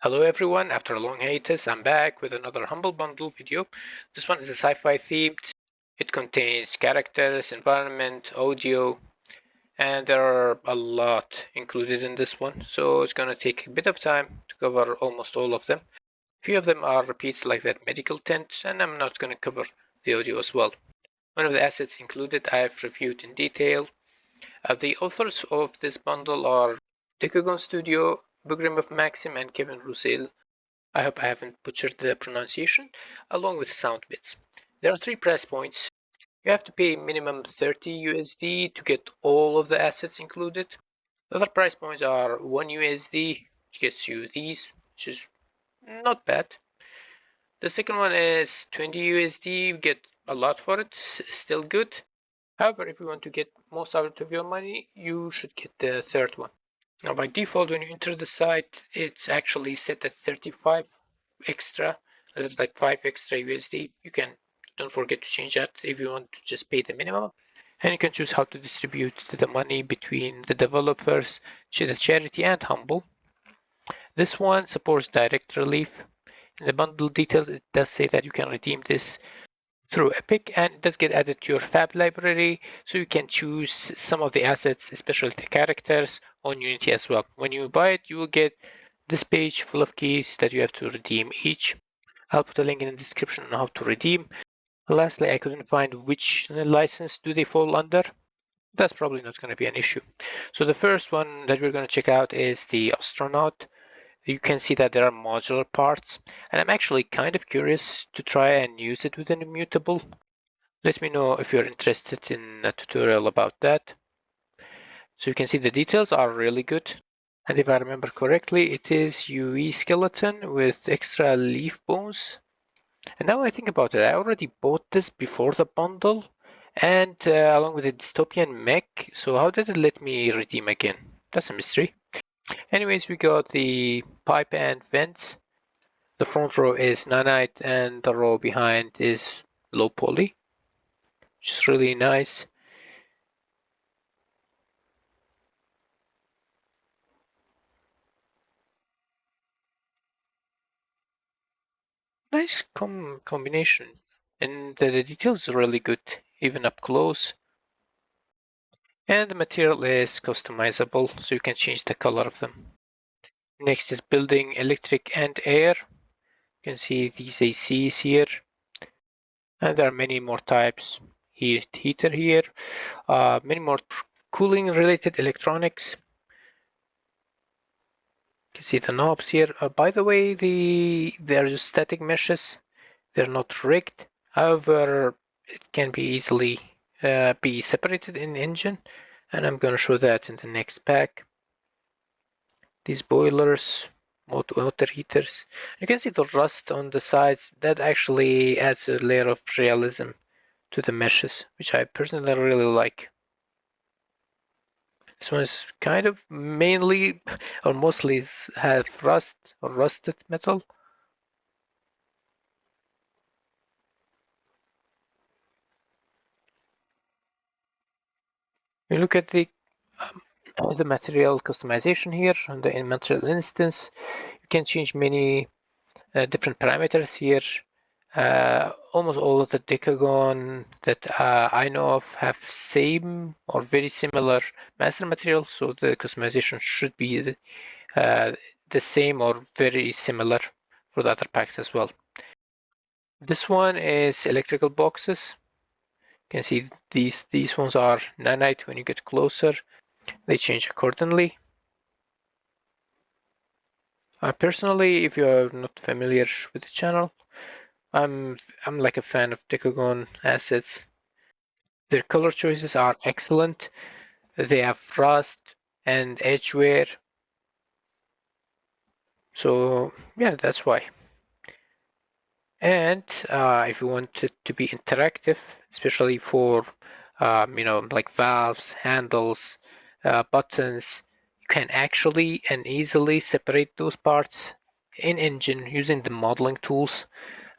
Hello everyone, after a long hiatus, I'm back with another Humble Bundle video. This one is a sci-fi themed. It contains characters, environment, audio, and there are a lot included in this one, so it's gonna take a bit of time to cover almost all of them. A few of them are repeats like that medical tent, and I'm not gonna cover the audio as well. One of the assets included I have reviewed in detail. The authors of this bundle are Decagon Studio, Bugram of Maxim, and Kevin Russell. I hope I haven't butchered the pronunciation, along with sound bits. There are 3 price points. You have to pay minimum 30 USD to get all of the assets included. The other price points are 1 USD, which gets you these, which is not bad. The second one is 20 USD, you get a lot for it, still good. However, if you want to get most out of your money, you should get the third one. Now by default, when you enter the site, it's actually set at 35 extra. That's like 5 extra USD. Don't forget to change that if you want to just pay the minimum. And you can choose how to distribute the money between the developers, the charity, and Humble. This one supports direct relief. In the bundle details, it does say that you can redeem this through Epic, and it does get added to your fab library, so you can choose some of the assets, especially the characters, on Unity as well. When you buy it, you will get this page full of keys that you have to redeem each. I'll put a link in the description on how to redeem. Lastly, I couldn't find which license do they fall under. That's probably not going to be an issue. So the first one that we're going to check out is the Astronaut. You can see that there are modular parts, and I'm actually kind of curious to try and use it with an immutable. Let me know if you're interested in a tutorial about that. So you can see the details are really good. And if I remember correctly, it is UE skeleton with extra leaf bones. And now I think about it, I already bought this before the bundle, and along with the Dystopian Mech, so how did it let me redeem again? That's a mystery. Anyways, we got the pipe and vents. The front row is nanite and the row behind is low poly, which is really nice. Nice combination, and the details are really good, even up close. And the material is customizable, so you can change the color of them. Next is building electric and air. You can see these ACs here, and there are many more types. Heater here, many more cooling related electronics. You can see the knobs here. By the way, they're just static meshes. They're not rigged. However, it can be easily be separated in engine, and I'm going to show that in the next pack. These boilers, water heaters. You can see the rust on the sides. That actually adds a layer of realism to the meshes, which I personally really like. This one is kind of mainly or mostly have rust or rusted metal. You look at the material customization here on the material instance. You can change many different parameters here. Almost all of the Decagon that I know of have same or very similar master material, so the customization should be the same or very similar for the other packs as well. This one is electrical boxes. You can see these ones are nanite. When you get closer, they change accordingly. Personally, if you are not familiar with the channel, I'm like a fan of Decagon assets. Their color choices are excellent. They have rust and edge wear. So yeah, that's why. And if you want it to be interactive, especially for like valves, handles, buttons, you can actually and easily separate those parts in engine using the modeling tools.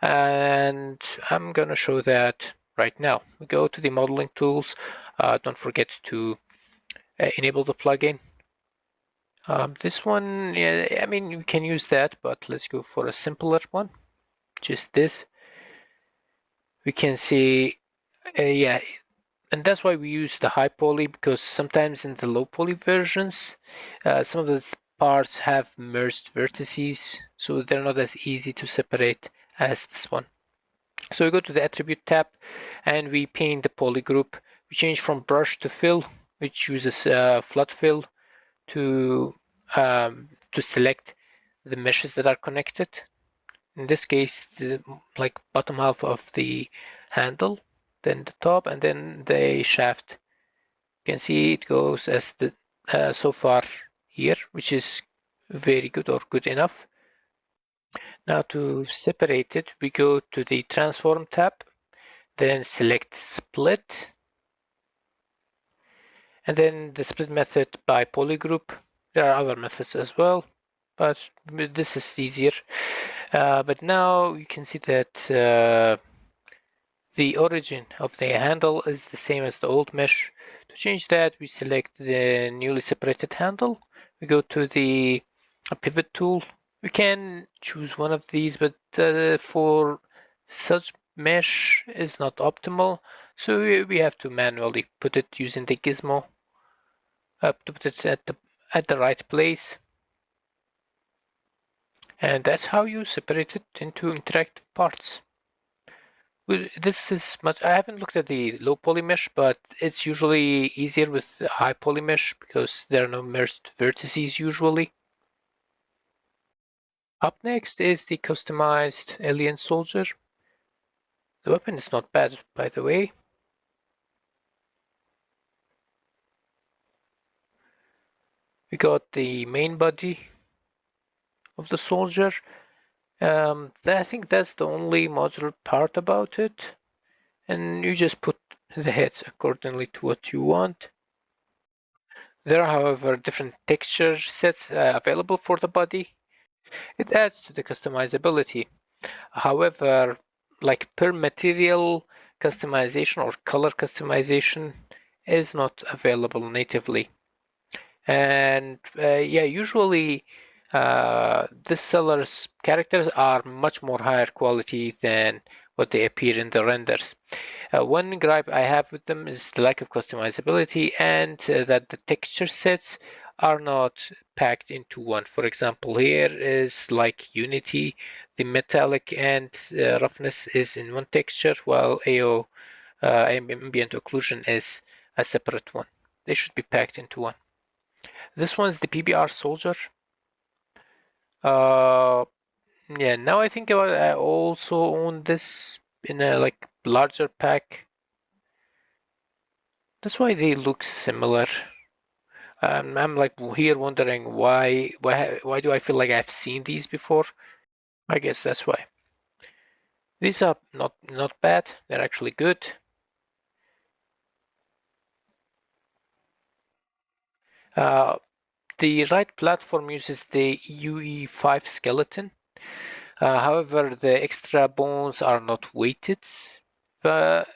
And I'm gonna show that right now. We go to the modeling tools. Don't forget to enable the plugin. This one, yeah, I mean, we can use that, but let's go for a simpler one. Just this. We can see, yeah, and that's why we use the high poly, because sometimes in the low poly versions, some of the parts have merged vertices, so they're not as easy to separate as this one. So we go to the attribute tab and we paint the poly group. We change from brush to fill, which uses flood fill to select the meshes that are connected. In this case, the like bottom half of the handle, then the top, and then the shaft. You can see it goes as the so far here, which is very good or good enough. Now to separate it, we go to the transform tab, then select split, and then the split method by polygroup. There are other methods as well, but this is easier. But now you can see that the origin of the handle is the same as the old mesh. To change that, we select the newly separated handle. We go to the pivot tool. We can choose one of these, but for such mesh is not optimal, so we have to manually put it using the gizmo to put it at the right place. And that's how you separate it into interactive parts. This is much. I haven't looked at the low poly mesh, but it's usually easier with high poly mesh because there are no merged vertices usually. Up next is the customized alien soldier. The weapon is not bad, by the way. We got the main body of the soldier. I think that's the only modular part about it. And you just put the heads accordingly to what you want. There are, however, different texture sets available for the body. It adds to the customizability. However, like per material customization or color customization is not available natively. And yeah, usually this seller's characters are much more higher quality than what they appear in the renders. One gripe I have with them is the lack of customizability and that the texture sets are not packed into one. For example, here is like Unity, the metallic and roughness is in one texture, while AO, ambient occlusion, is a separate one. They should be packed into one. This one's the PBR Soldier. Uh, yeah, now I think about it, I also own this in a like larger pack. That's why they look similar. I'm like here wondering why do I feel like I've seen these before? I guess that's why. These are not bad. They're actually good. Uh, the right platform uses the UE5 skeleton. However, the extra bones are not weighted. But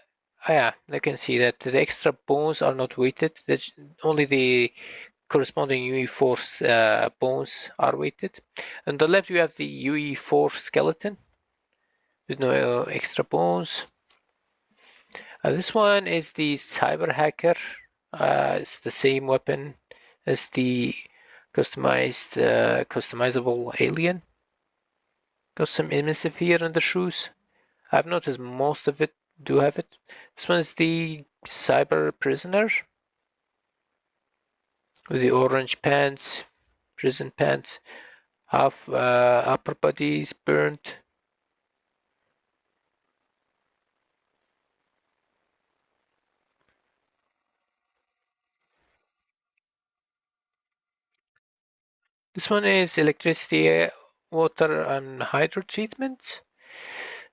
yeah, I can see that the extra bones are not weighted. That's only the corresponding UE4 bones are weighted. On the left, you have the UE4 skeleton with no extra bones. This one is the cyber hacker. It's the same weapon as the customizable alien. Got some emissive here in the shoes. I've noticed most of it do have it. This one is the cyber prisoner with the orange pants, prison pants, half upper body is burnt. This one is electricity, water, and hydro treatment.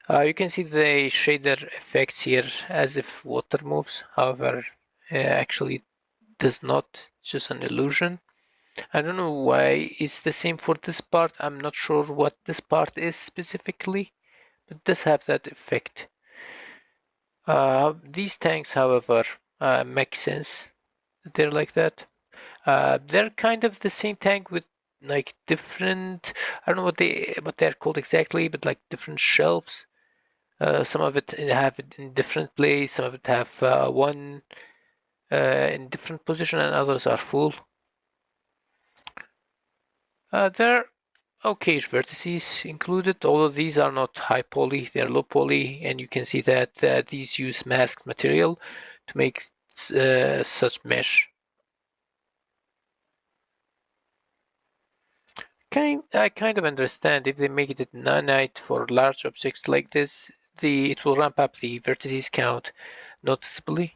You can see the shader effects here as if water moves. However, actually does not. It's just an illusion. I don't know why it's the same for this part. I'm not sure what this part is specifically, but it does have that effect. These tanks, however, make sense that they're like that. They're kind of the same tank with like different, I don't know what they're called exactly, but like different shelves. Some of it have it in different place, some of it have one in different position, and others are full. There are okay vertices included. All of these are not high poly, they're low poly, and you can see that these use masked material to make such mesh. I kind of understand if they make it at nanite for large objects like this, it will ramp up the vertices count noticeably.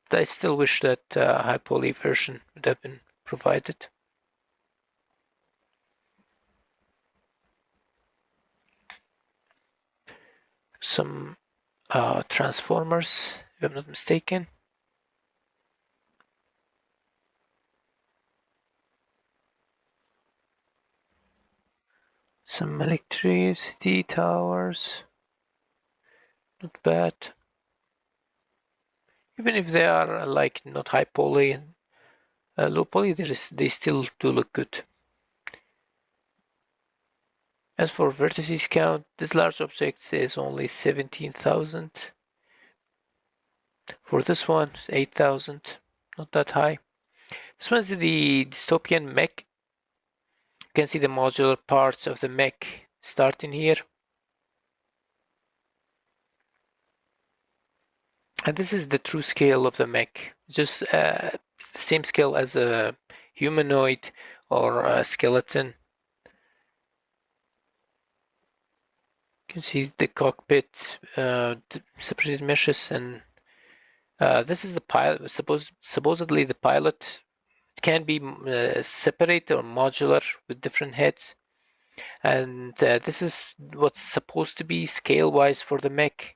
But I still wish that high poly version would have been provided. Some transformers, if I'm not mistaken. Some electricity towers. Not bad. Even if they are like not high poly and low poly, they still do look good. As for vertices count, this large object is only 17,000. For this one, 8,000. Not that high. This one's the Dystopian Mech. You can see the modular parts of the mech starting here. And this is the true scale of the mech. Just the same scale as a humanoid or a skeleton. You can see the cockpit, separated meshes, and this is the pilot. Supposedly the pilot. It can be separate or modular with different heads, and this is what's supposed to be scale-wise for the mech.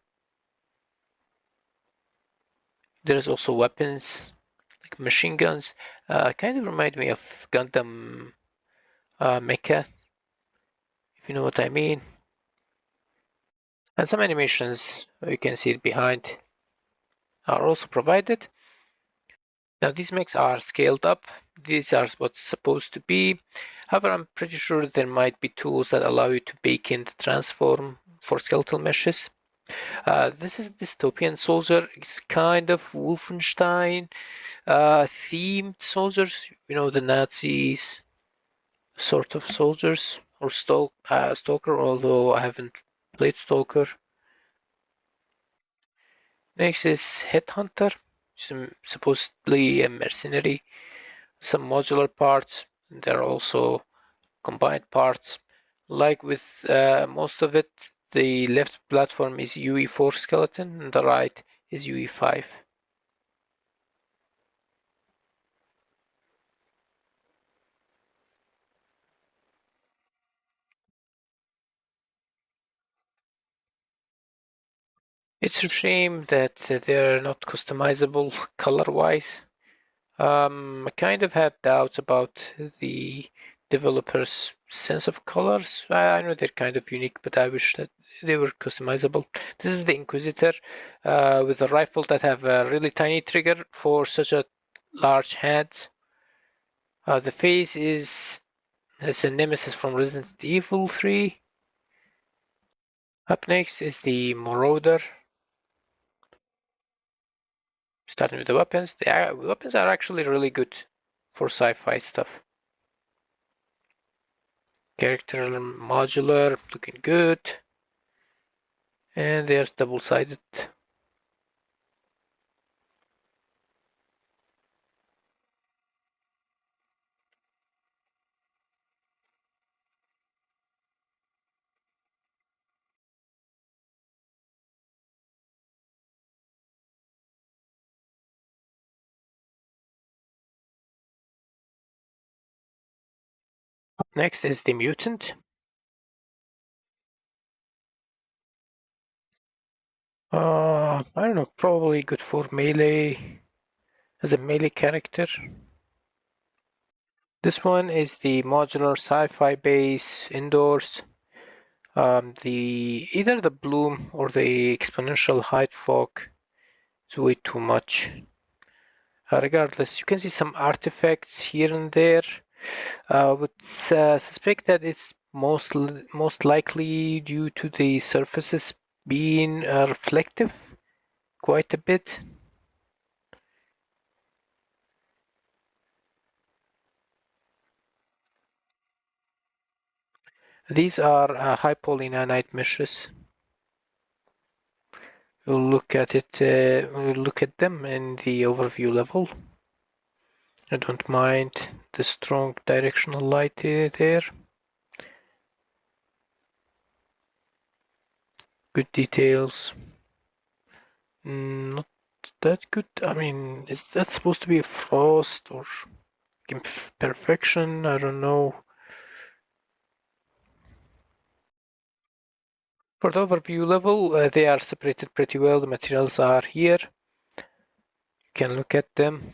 There's also weapons like machine guns. Kind of remind me of Gundam Mecha, if you know what I mean. And some animations, you can see it behind, are also provided. Now these mechs are scaled up. These are what's supposed to be. However, I'm pretty sure there might be tools that allow you to bake in the transform for skeletal meshes. This is Dystopian Soldier. It's kind of Wolfenstein themed soldiers. You know, the Nazis sort of soldiers, or Stalker, although I haven't played Stalker. Next is Headhunter, supposedly a mercenary. Some modular parts. There are also combined parts. Like with most of it, the left platform is UE4 skeleton and the right is UE5. It's a shame that they're not customizable color-wise. I kind of have doubts about the developer's sense of colors. I know they're kind of unique, but I wish that they were customizable. This is the Inquisitor with a rifle that have a really tiny trigger for such a large head. The face is it's a nemesis from Resident Evil 3. Up next is the Marauder. Starting with the weapons. The weapons are actually really good for sci-fi stuff. Character modular, looking good. And there's double-sided. Up next is the Mutant. I don't know, probably good for melee, as a melee character. This one is the modular sci-fi base indoors. Either the bloom or the exponential height fog is way too much. Regardless, you can see some artifacts here and there. Would suspect that it's most likely due to the surfaces being reflective quite a bit. These are high poly nanite meshes. We'll look at it. We'll look at them in the overview level. I don't mind the strong directional light there. Good details. Not that good. I mean, is that supposed to be a frost or imperfection? I don't know. For the overview level, they are separated pretty well. The materials are here. You can look at them.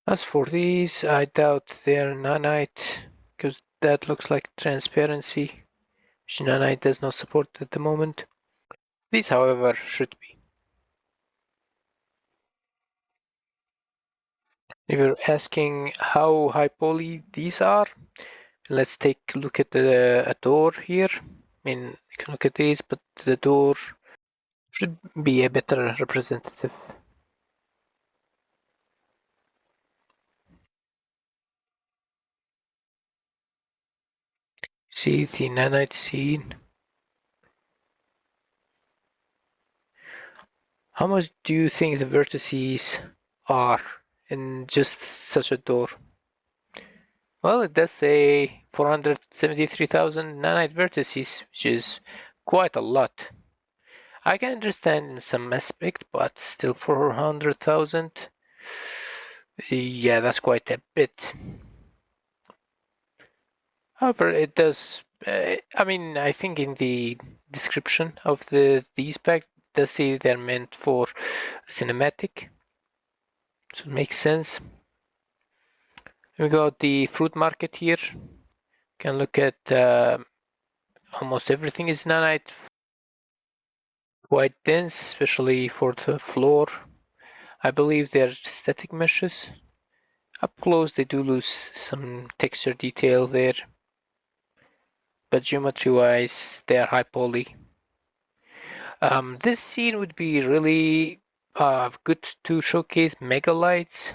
As for these, I doubt they're nanite because that looks like transparency, which nanite does not support at the moment. These, however, should be. If you're asking how high poly these are, let's take a look at a door here. I mean, you can look at these, but the door should be a better representative. See the nanite scene. How much do you think the vertices are in just such a door? Well, it does say 473,000 nanite vertices, which is quite a lot. I can understand in some aspect, but still 400,000. Yeah, that's quite a bit. However, it does. I mean, I think in the description of these packs, it does say they're meant for cinematic, so it makes sense. We got the fruit market here. Can look at almost everything is nanite, quite dense, especially for the floor. I believe they're static meshes. Up close, they do lose some texture detail there, but geometry-wise, they are high poly. This scene would be really good to showcase megalights.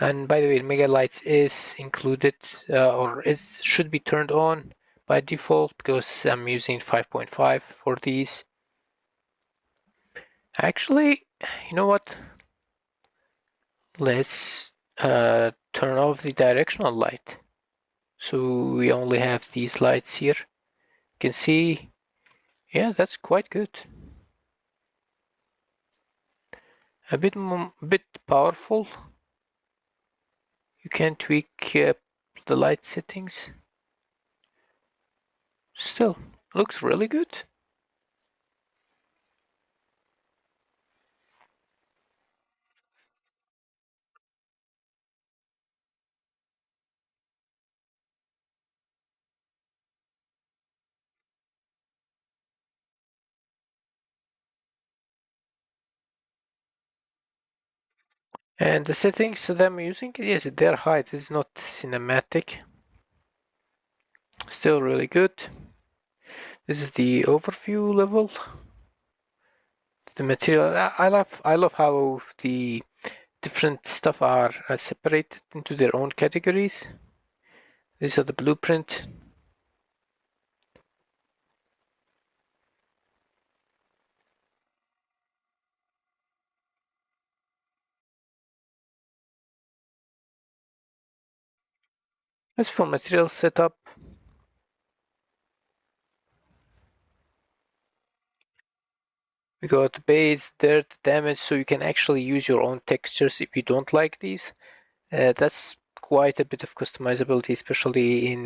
And by the way, megalights is included or should be turned on by default because I'm using 5.5 for these. Actually, you know what? Let's turn off the directional light. So we only have these lights here. You can see, yeah, that's quite good. A bit powerful. You can tweak the light settings. Still, looks really good. And the settings that I'm using, yes, their height is not cinematic. Still really good. This is the overview level. The material, I love how the different stuff are separated into their own categories. These are the blueprint. As for material setup, we got base, dirt, damage, so you can actually use your own textures if you don't like these. That's quite a bit of customizability, especially in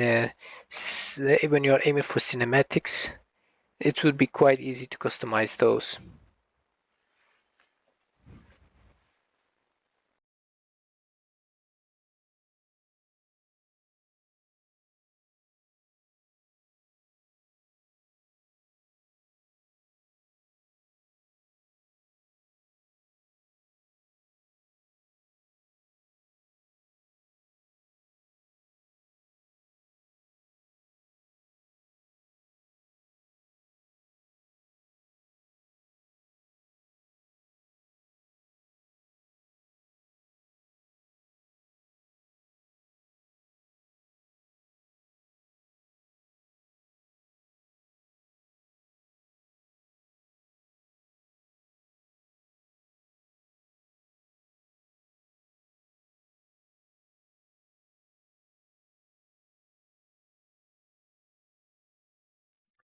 when you're aiming for cinematics. It would be quite easy to customize those.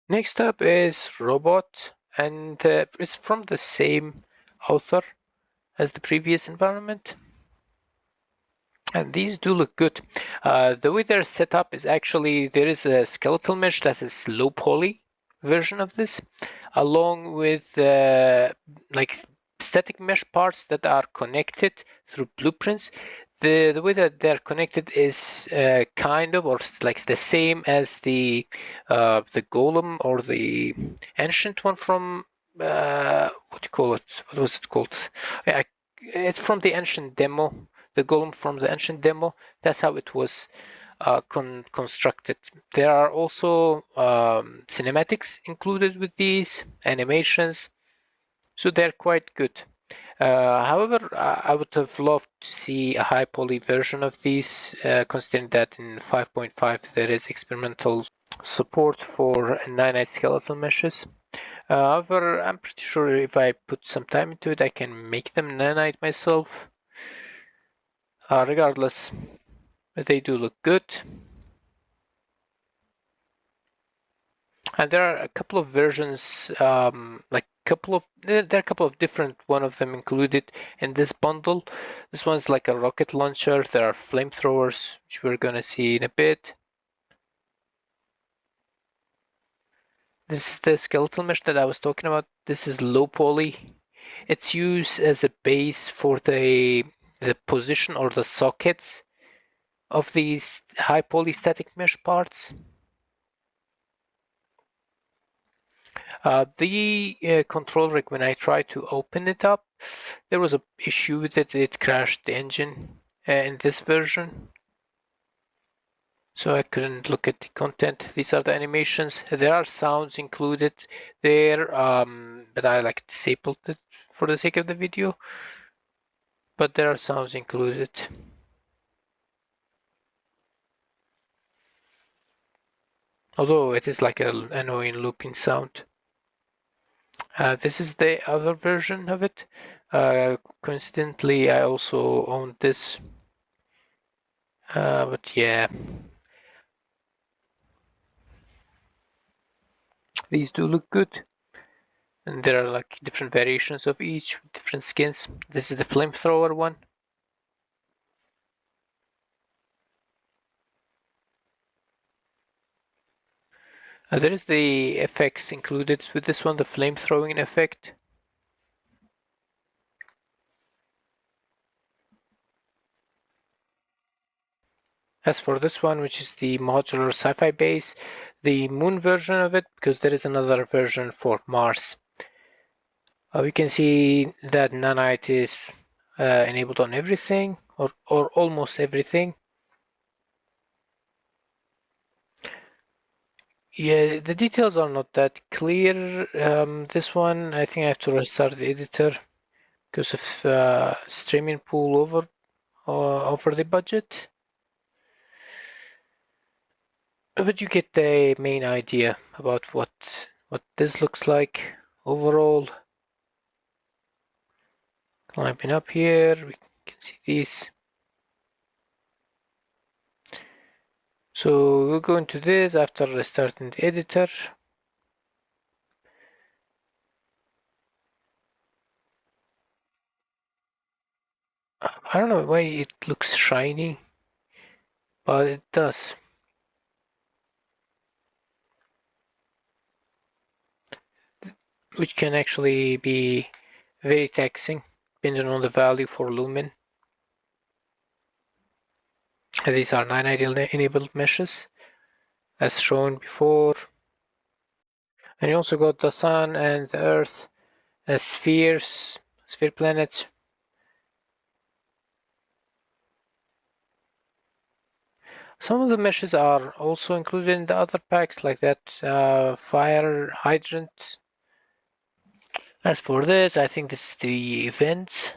Next up is Robot, and it's from the same author as the previous environment. And these do look good. The way they're set up is actually there is a skeletal mesh that is low poly version of this, along with like static mesh parts that are connected through blueprints. The way that they're connected is kind of or like the same as the golem or the ancient one from what do you call it? What was it called? Yeah, it's from the ancient demo, the golem from the ancient demo. That's how it was constructed. There are also cinematics included with these animations, so they're quite good. However, I would have loved to see a high poly version of these, considering that in 5.5 there is experimental support for nanite skeletal meshes. However, I'm pretty sure if I put some time into it, I can make them nanite myself. Regardless, they do look good. And there are a couple of versions, there are a couple of different one of them included in this bundle. This one's like a rocket launcher. There are flamethrowers, which we're gonna see in a bit. This is the skeletal mesh that I was talking about. This is low poly. It's used as a base for the position or the sockets of these high polystatic mesh parts. The control rig, when I tried to open it up, there was an issue with it. It crashed the engine in this version. So I couldn't look at the content. These are the animations. There are sounds included there, but I like disabled it for the sake of the video. But there are sounds included. Although it is like an annoying looping sound. This is the other version of it. Coincidentally, I also own this. But yeah, these do look good. And there are like different variations of each, different skins. This is the flamethrower one. There is the effects included with this one, the flamethrowing effect. As for this one, which is the modular sci-fi base, the moon version of it, because there is another version for Mars. We can see that nanite is enabled on everything, or almost everything. Yeah, the details are not that clear. This one, I think I have to restart the editor because of streaming pool over the budget. But you get the main idea about what this looks like overall. Climbing up here, we can see these. So we'll go into this after restarting the editor. I don't know why it looks shiny, but it does. Which can actually be very taxing depending on the value for lumen. These are 9 enabled meshes as shown before. And you also got the sun and the earth as sphere planets. Some of the meshes are also included in the other packs, like that fire hydrant. As for this, I think this is the events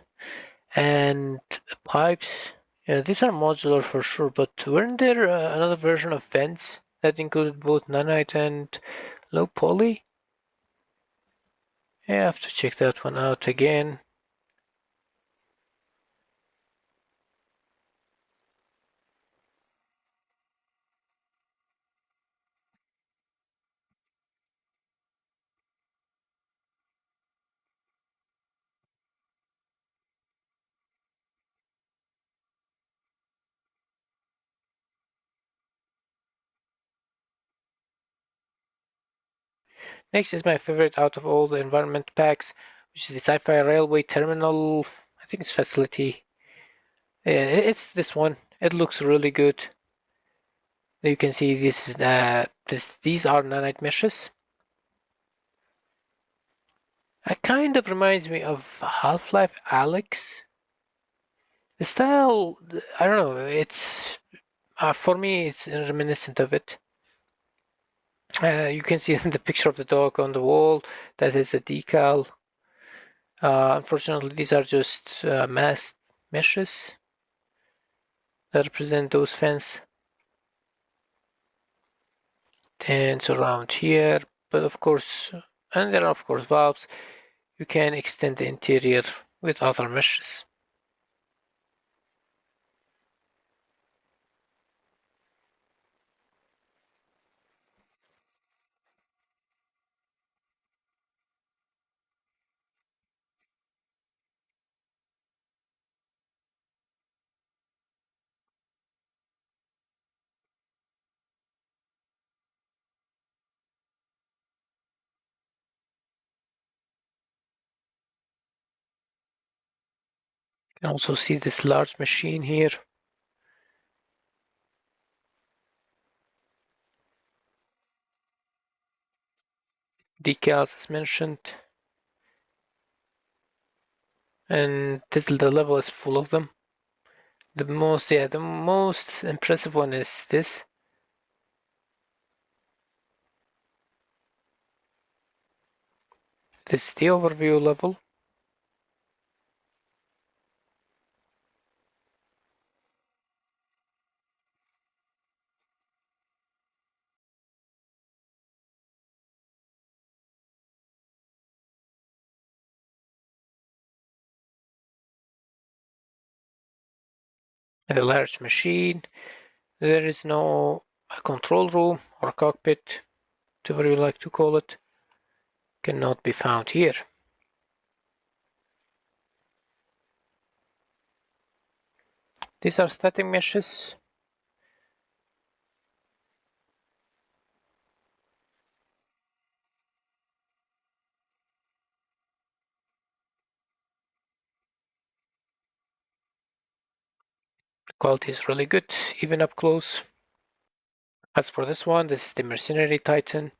and pipes. Yeah, these are modular for sure, but weren't there another version of vents that included both nanite and low poly? Yeah, I have to check that one out again. Next is my favorite out of all the environment packs, which is the Sci-fi Railway Terminal. I think it's facility. Yeah, it's this one. It looks really good. You can see these are nanite meshes. It kind of reminds me of Half-Life Alyx. The style, I don't know. It's for me, it's reminiscent of it. You can see the picture of the dog on the wall. That is a decal. Unfortunately, these are just masked meshes that represent those fence. And around here, but of course, and there are of course valves. You can extend the interior with other meshes. You can also see this large machine here. Decals as mentioned. And the level is full of them. The most impressive one is this. This is the overview level. A large machine. There is no control room or cockpit, whatever you like to call it, cannot be found here. These are static meshes. The quality is really good, even up close. As for this one, this is the Mercenary Titan.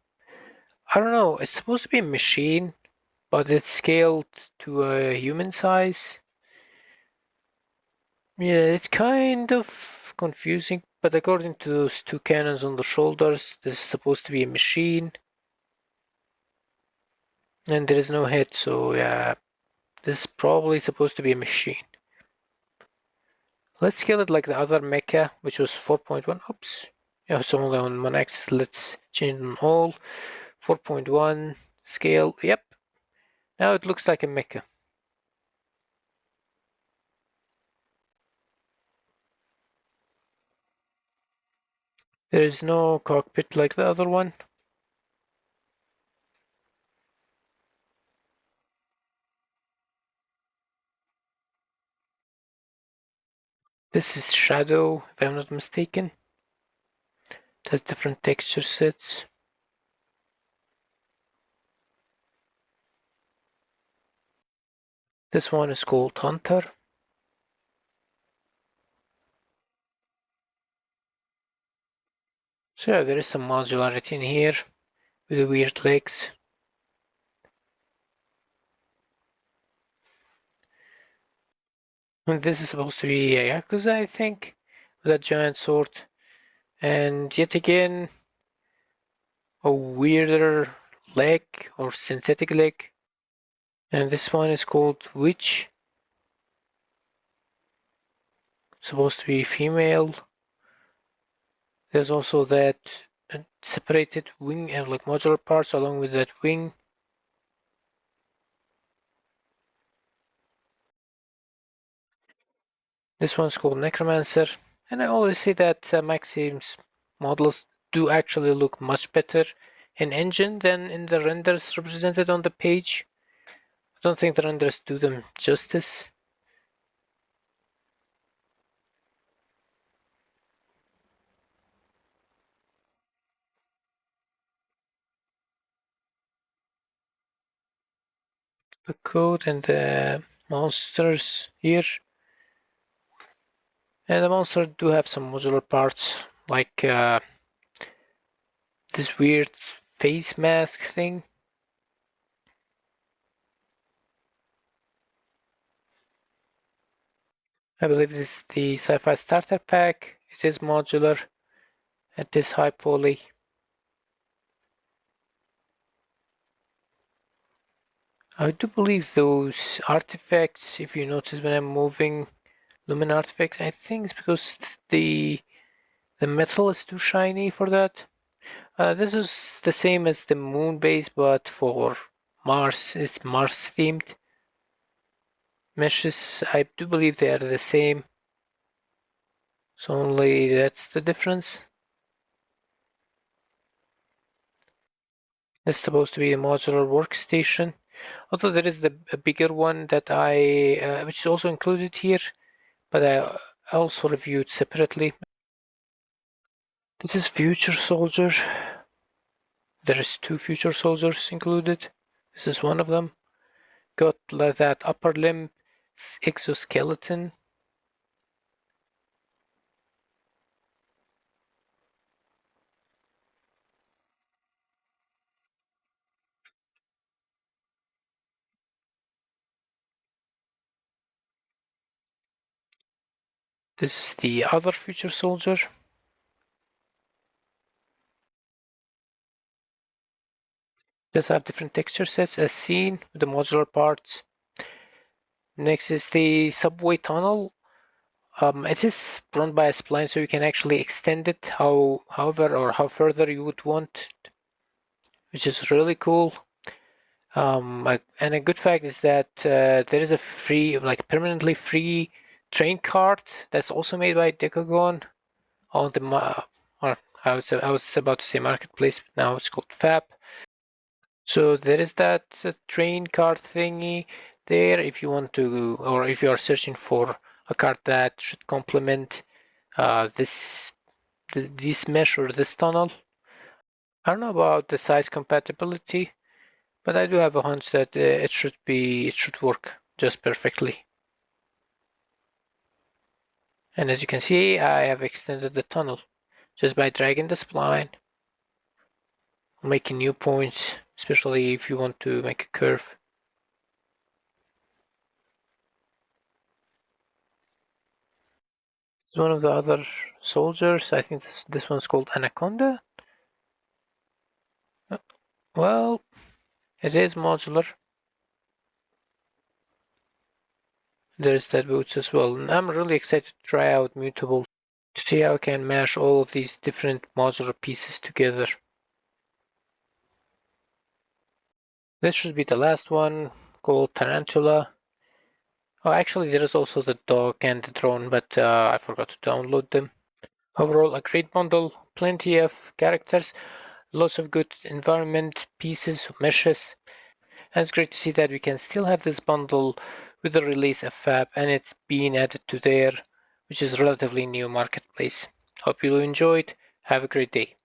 I don't know, it's supposed to be a machine, but it's scaled to a human size. Yeah, it's kind of confusing, but according to those two cannons on the shoulders, this is supposed to be a machine. And there is no head, so yeah, this is probably supposed to be a machine. Let's scale it like the other mecha, which was 4.1. Oops. Yeah, it's only on one axis. Let's change on all. 4.1 scale. Yep. Now it looks like a mecha. There is no cockpit like the other one. This is Shadow, if I'm not mistaken. It has different texture sets. This one is called Hunter. So yeah, there is some modularity in here with the weird legs. And this is supposed to be a Yakuza, I think, with a giant sword. And yet again, a weirder leg or synthetic leg. And this one is called Witch. Supposed to be female. There's also that separated wing and like modular parts along with that wing. This one's called Necromancer. And I always say that Maxim's models do actually look much better in engine than in the renders represented on the page. I don't think the renders do them justice. the code and the monsters here. And the monsters do have some modular parts, like this weird face mask thing. I believe this is the Sci-Fi Starter Pack. It is modular. It is high poly. I do believe those artifacts, if you notice when I'm moving lumen artifacts, I think it's because the metal is too shiny for that. This is the same as the moon base, but for Mars. It's Mars themed meshes. I do believe they are the same. So only that's the difference. It's supposed to be a modular workstation. Although there is a bigger one that which is also included here, but I also reviewed separately. This is Future Soldier. There is 2 Future Soldiers included. This is one of them. Got like that upper limb exoskeleton. This is the other Future Soldier. Does have different texture sets as seen with the modular parts. Next is the subway tunnel. It is run by a spline, so you can actually extend it how further you would want, which is really cool. And a good fact is that there is a free, like permanently free train cart that's also made by Decagon on the or I was about to say marketplace, but now it's called Fab. So there is that train cart thingy there if you want to, or if you are searching for a cart that should complement this mesh or this tunnel. I don't know about the size compatibility, but I do have a hunch that it should work just perfectly. And as you can see, I have extended the tunnel just by dragging the spline, making new points, especially if you want to make a curve. It's one of the other soldiers. I think this one's called Anaconda. Well, it is modular. There's that boots as well. And I'm really excited to try out Mutable to see how I can mash all of these different modular pieces together. This should be the last one, called Tarantula. Oh, actually, there is also the dog and the drone, but I forgot to download them. Overall, a great bundle, plenty of characters, lots of good environment pieces, meshes. And it's great to see that we can still have this bundle with the release of Fab and it being added to their, which is relatively new marketplace. Hope you enjoyed. Have a great day.